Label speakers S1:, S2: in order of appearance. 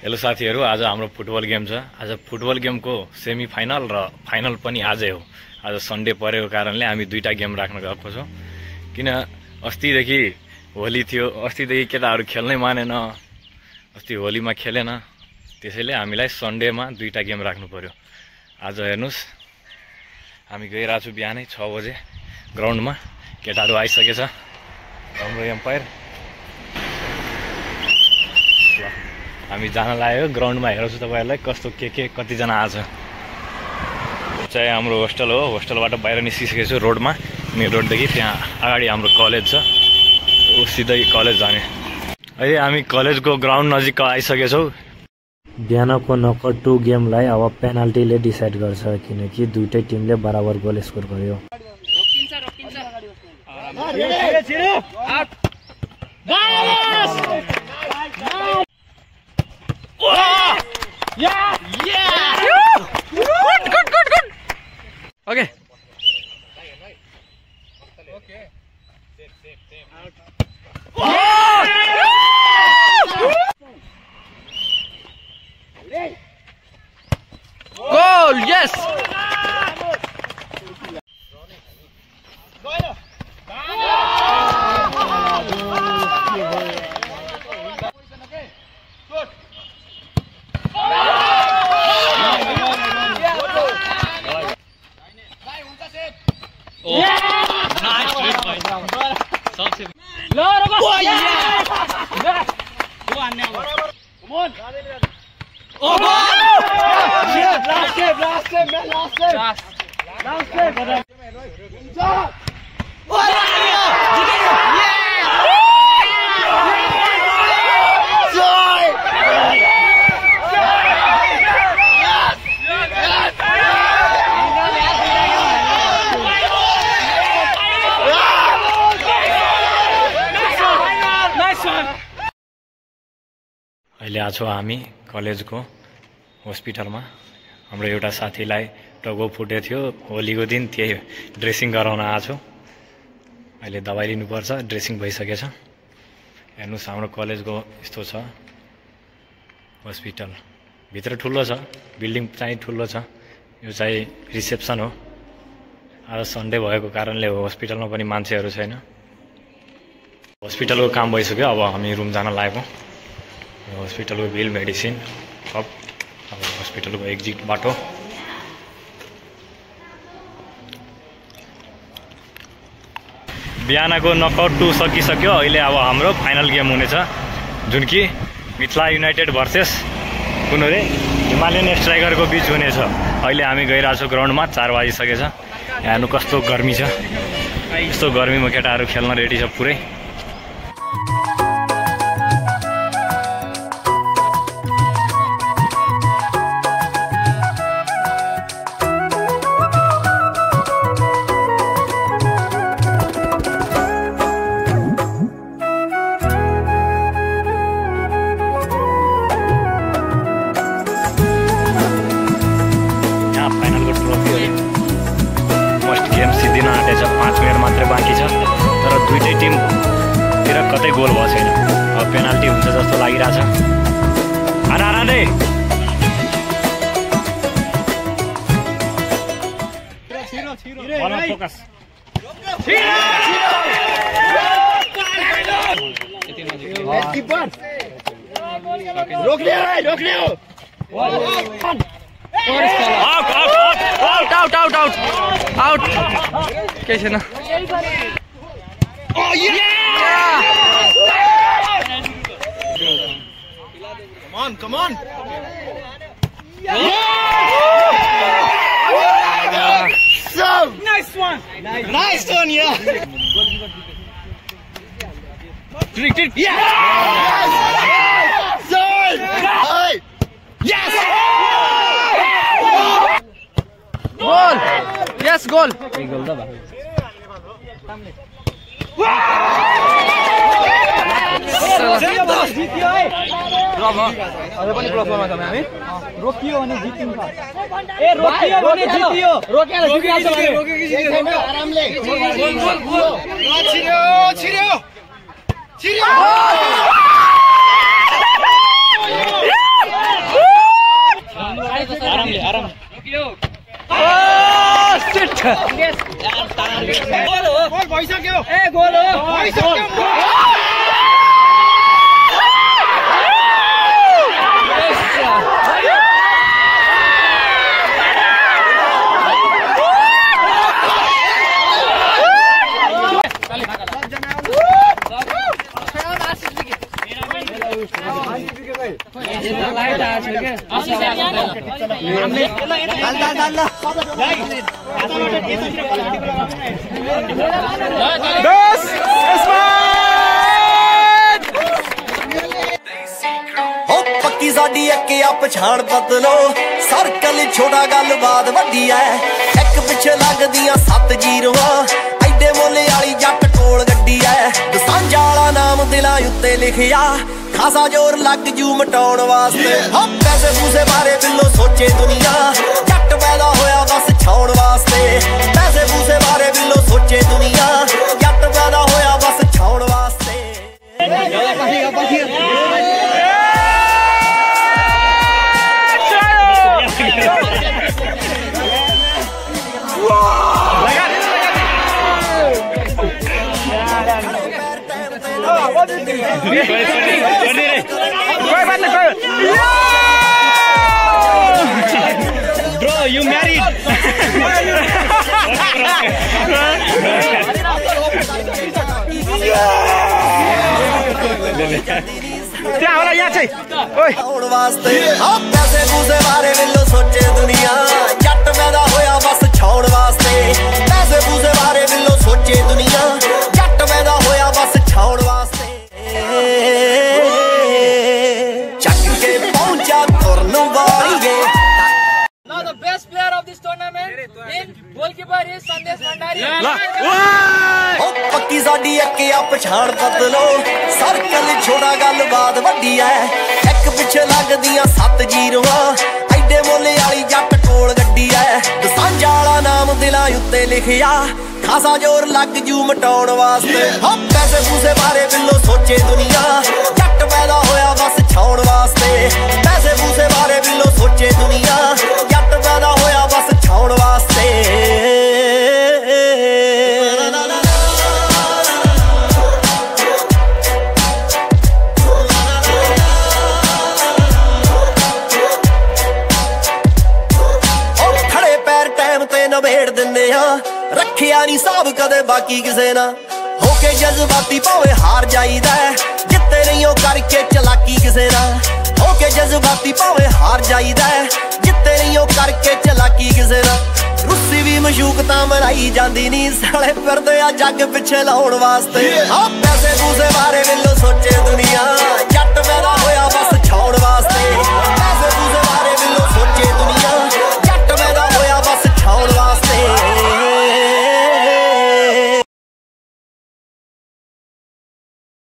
S1: Hello साथीहरु, आज हाम्रो फुटबल गेम छ। आज फुटबल गेमको सेमी फाइनल र फाइनल पनि आजै हो। आज सन्डे परेको कारणले हामी दुईटा गेम राख्न गएको छौं। किन अस्तिदेखि होली थियो, अस्तिदेखि केटाहरु खेल्नै मानेन, अस्ति होलीमा खेलेन, त्यसैले हामीलाई सन्डेमा दुईटा गेम राख्नु पर्यो। आज हेर्नुस्, हामी गइरहेको छु बिहानै 6 बजे ग्राउन्डमा। केटाहरु आइसकेछ, हाम्रो एम्पायर। हामी जान लाग्यो ग्राउन्डमा। हेर्छु तपाईहरुलाई कस्तो के कतिजना आज। चाहिँ हाम्रो होस्टल हो। होस्टलबाट बाहिर निस्किसकेको छु रोडमा। मेन रोडदेखि त्यहाँ अगाडि हाम्रो कलेज छ, सिधै कलेज जाने। अहिले हामी कलेजको ग्राउन्ड नजिक आइसकेका छौं।
S2: बिहानको नकआउट 2 गेमलाई अब पेनाल्टीले डिसाइड गर्छ, किनकि दुईटै टिमले बराबर गोल स्कोर गर्यो।
S3: Okay. Goal! Yes!
S1: अहिले आछौँ हामी कलेजको हस्पिटलमा। हाम्रो एउटा साथीलाई टाउको फुटेको थियो, होलीको दिन त्यही ड्रेसिङ गराउन आएको छु। अहिले दबाई लिनुपर्छ, ड्रेसिङ भइसकेछ। हेर्नुस्, हाम्रो कलेजको यस्तो छ हस्पिटल। भित्र ठुलो छ, बिल्डिङ चाहिँ ठुलो छ। यो चाहिँ रिसेप्सन हो। आज सन्डे भएको कारणले हस्पिटलमा पनि मान्छेहरू छैन। हस्पिटलको काम भइसक्यो, अब हामी रुम जान लागेको। हस्पिटलको बिल, मेडिसिन सब। अब हस्पिटलको एक्जिट बाटो। बिहानको नकआउट 2 सकिसक्यो। अहिले अब हाम्रो फाइनल गेम हुनेछ, जुन कि मिथिला युनाइटेड भर्सेस कुन रे हिमालयन स्ट्राइकरको बीच हुनेछ। अहिले हामी गइरहेको छौँ ग्राउन्डमा। 4 बजिसकेछ। हेर्नु कस्तो गर्मी छ। यस्तो गर्मीमा केटाहरू खेल्न रेडी छ पुरै। दिन आँटेछ, 5 मिनट मात्रै बाँकी छ। तर दुईटै टिमतिर कतै गोल भएको छैन। अब पेनाल्टी हुन्छ जस्तो लागिरहेछ। आराधे
S3: Out! Okay, छैन। Oh yeah! Come on! Yeah! So nice one, yeah. Trick. Yeah! Yes! Goal! Yes, goal!
S2: रोकियो भने जितिन्छ। ए रोकियो भने जितियो। रोकेर जितिहाल्छ भने आरामले। छिर्यो।
S3: गोल भाई साहब क्यों? ए गोल भाई साहब क्यों?
S4: पक्की साडी अके आ पछाण बदलो सर्कल छोटा गल बात वड्डी है एक पिछे लगदियां 7 जीरोआं एडे मोले वाली जट कोल गड्डी है दसांझा वाला नाम दिलां उत्ते लिखिया खासा जोर लग जू मटाउण वास्ते पैसे पूसे बारे बिल्लो सोचे दुनिया जट पैदा होया बस छाउण वास्ते पैसे पूसे बारे बिल्लो सोचे दुनिया जट पैदा होया बस छाउण वास्ते
S1: Bro, you married.
S3: क्या हो रहा है यहाँ से?
S4: ओए वास्ते पैसे पूसे बारे बिल्लो सोचे दुनिया जट पैदा होया बस छाउण वास्ते पैसे पूसे बारे बिल्लो सोचे दुनिया जट पैदा होया बस छाउण वास्ते चक के पहुंचा तुरन वाली
S5: Now the best player of this tournament in goalkeeper is Sandesh Bhandari.
S4: पक्की साडी अके आ पछाण बदलो सर्कल छोड़ा गल बात वड्डी है एक पिछे लगदियां 7 जीरोआं एडे मोले वाली जट कोल गड्डी है दसांझा वाला नाम दिलां उत्ते लिखिया खासा जोर लग जू मटाउण वास्ते पैसे पूसे बारे बिल्लो सोचे दुनिया जट पैदा होया बस छाउण वास्ते पैसे पूसे बारे बिल्लो सोचे दुनिया जट पैदा होया बस छाउण वास्ते खड़े पैर टाइम ते नवेड़ दिंदे आ रखिया नहीं साहब कदे बाकी किसे ना होके जज्बाती भावे हार जाईदा जित्ते नहीं हो करके चलाकी किसे ना होके जज्बाती भावे हार जाईदा जित्ते नहीं हो करके चलाकी किसे ना रुस्सी भी मशूक तां मराई जांदी नहीं साले फिरदे आ जग पिछे लाउण वास्ते पैसे